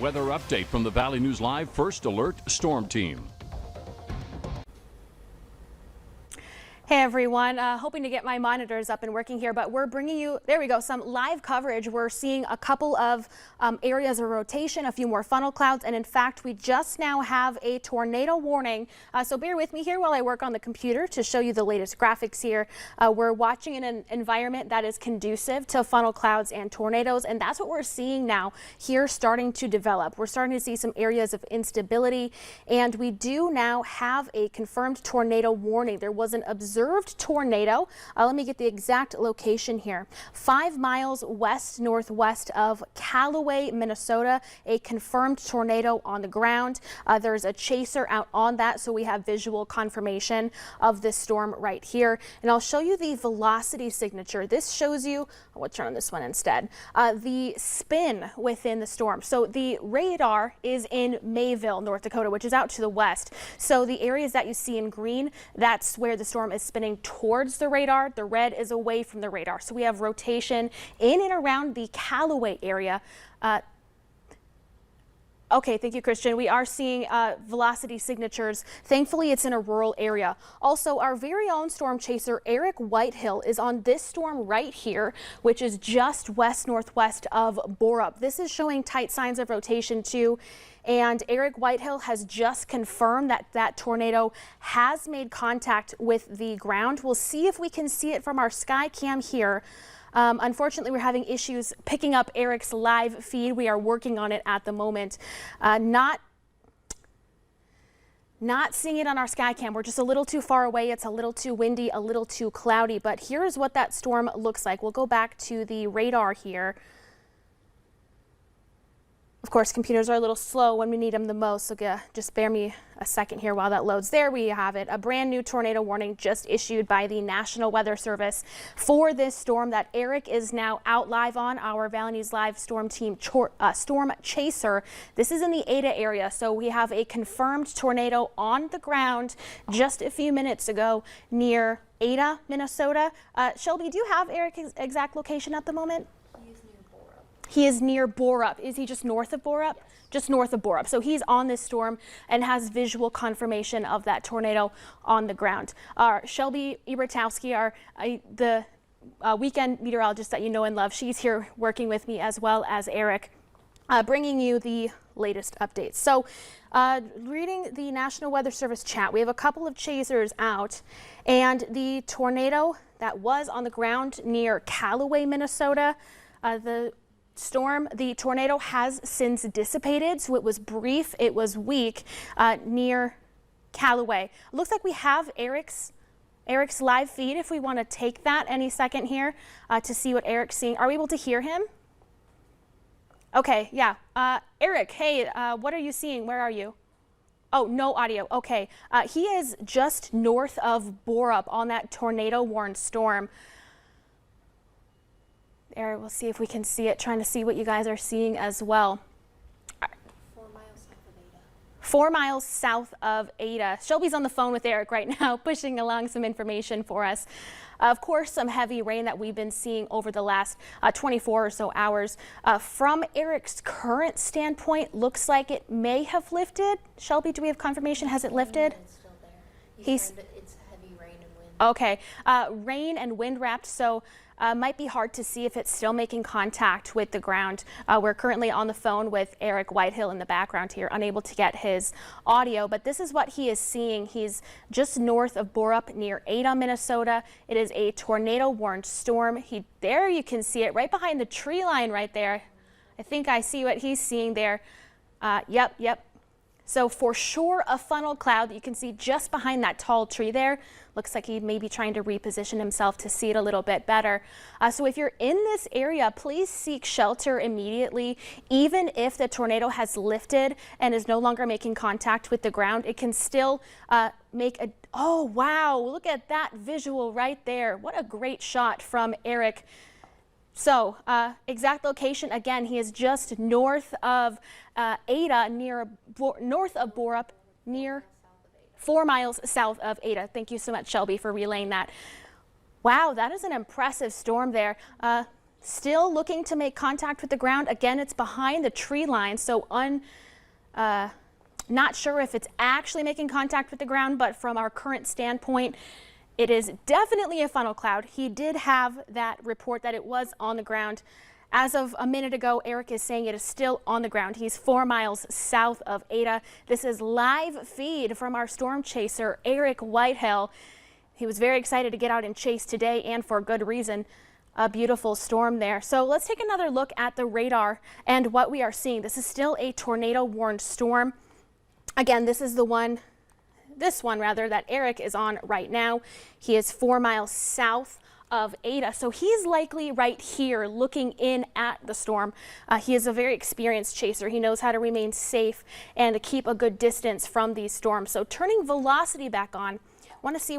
Weather update from the Valley News Live First Alert Storm Team. Hey everyone, hoping to get my monitors up and working here, but we're bringing you, there we go, some live coverage. We're seeing a couple of areas of rotation, a few more funnel clouds, and in fact, we just now have a tornado warning. So bear with me here while I work on the computer to show you the latest graphics here. We're watching in an environment that is conducive to funnel clouds and tornadoes, and that's what we're seeing now here starting to develop. We're starting to see some areas of instability, and we do now have a confirmed tornado warning. There was an observed tornado. Let me get the exact location here. 5 miles west-northwest of Callaway, Minnesota. A confirmed tornado on the ground. There's a chaser out on that, so we have visual confirmation of this storm right here. And I'll show you the velocity signature. This shows you, we'll turn on this one instead, the spin within the storm. So the radar is in Mayville, North Dakota, which is out to the west. So the areas that you see in green, that's where the storm is spinning towards the radar. The red is away from the radar. So we have rotation in and around the Callaway area. Okay, thank you, Christian. We are seeing velocity signatures. Thankfully, it's in a rural area. Also, our very own storm chaser, Eric Whitehill, is on this storm right here, which is just west-northwest of Borup. This is showing tight signs of rotation too. And Eric Whitehill has just confirmed that that tornado has made contact with the ground. We'll see if we can see it from our sky cam here. Unfortunately, we're having issues picking up Eric's live feed. We are working on it at the moment. Not seeing it on our sky cam. We're just a little too far away. It's a little too windy, a little too cloudy. But here's what that storm looks like. We'll go back to the radar here. Of course, computers are a little slow when we need them the most, so just bear me a second here while that loads. There we have it, a brand new tornado warning just issued by the National Weather Service for this storm that Eric is now out live on, our Valley News Live Storm Team Storm Chaser. This is in the Ada area, so we have a confirmed tornado on the ground just a few minutes ago near Ada, Minnesota. Shelby, do you have Eric's exact location at the moment? He is near Borup. Is he just north of Borup? Yes. Just north of Borup. So he's on this storm and has visual confirmation of that tornado on the ground. Shelby Ebertowski, the weekend meteorologist that you know and love, she's here working with me as well as Eric, bringing you the latest updates. So reading the National Weather Service chat, we have a couple of chasers out, and the tornado that was on the ground near Callaway, Minnesota, the tornado has since dissipated, so it was brief, it was weak near Callaway. Looks like we have Eric's live feed if we want to take that any second here to see what Eric's seeing. Are we able to hear him? Okay, yeah. Eric, hey, what are you seeing? Where are you? Oh, no audio. Okay. He is just north of Borup on that tornado-warned storm. There, we'll see if we can see it, trying to see what you guys are seeing as well. 4 miles south of Ada. 4 miles south of Ada. Shelby's on the phone with Eric right now, pushing along some information for us. Of course, some heavy rain that we've been seeing over the last 24 or so hours. From Eric's current standpoint, looks like it may have lifted. Shelby, do we have confirmation? Has it lifted? It's still there. It's heavy rain and wind. Okay, rain and wind wrapped, so might be hard to see if it's still making contact with the ground. We're currently on the phone with Eric Whitehill in the background here, unable to get his audio, but this is what he is seeing. He's just north of Borup near Ada, Minnesota. It is a tornado-warned storm. There you can see it right behind the tree line right there. I think I see what he's seeing there. Yep. So for sure, a funnel cloud that you can see just behind that tall tree there. Looks like he may be trying to reposition himself to see it a little bit better. So if you're in this area, please seek shelter immediately. Even if the tornado has lifted and is no longer making contact with the ground, it can still make a, oh wow, look at that visual right there. What a great shot from Eric. So exact location, again, he is just north of Ada, north of Borup, near 4 miles south of Ada. Thank you so much, Shelby, for relaying that. Wow, that is an impressive storm there. still looking to make contact with the ground. Again, it's behind the tree line, so not sure if it's actually making contact with the ground, but from our current standpoint, it is definitely a funnel cloud. He did have that report that it was on the ground. As of a minute ago, Eric is saying it is still on the ground. He's 4 miles south of Ada. This is live feed from our storm chaser, Eric Whitehill. He was very excited to get out and chase today, and for good reason. A beautiful storm there. So let's take another look at the radar and what we are seeing. This is still a tornado warned storm. Again, this is this one that Eric is on right now. He is 4 miles south of Ada, so he's likely right here looking in at the storm. He is a very experienced chaser. He knows how to remain safe and to keep a good distance from these storms. So turning velocity back on, want to see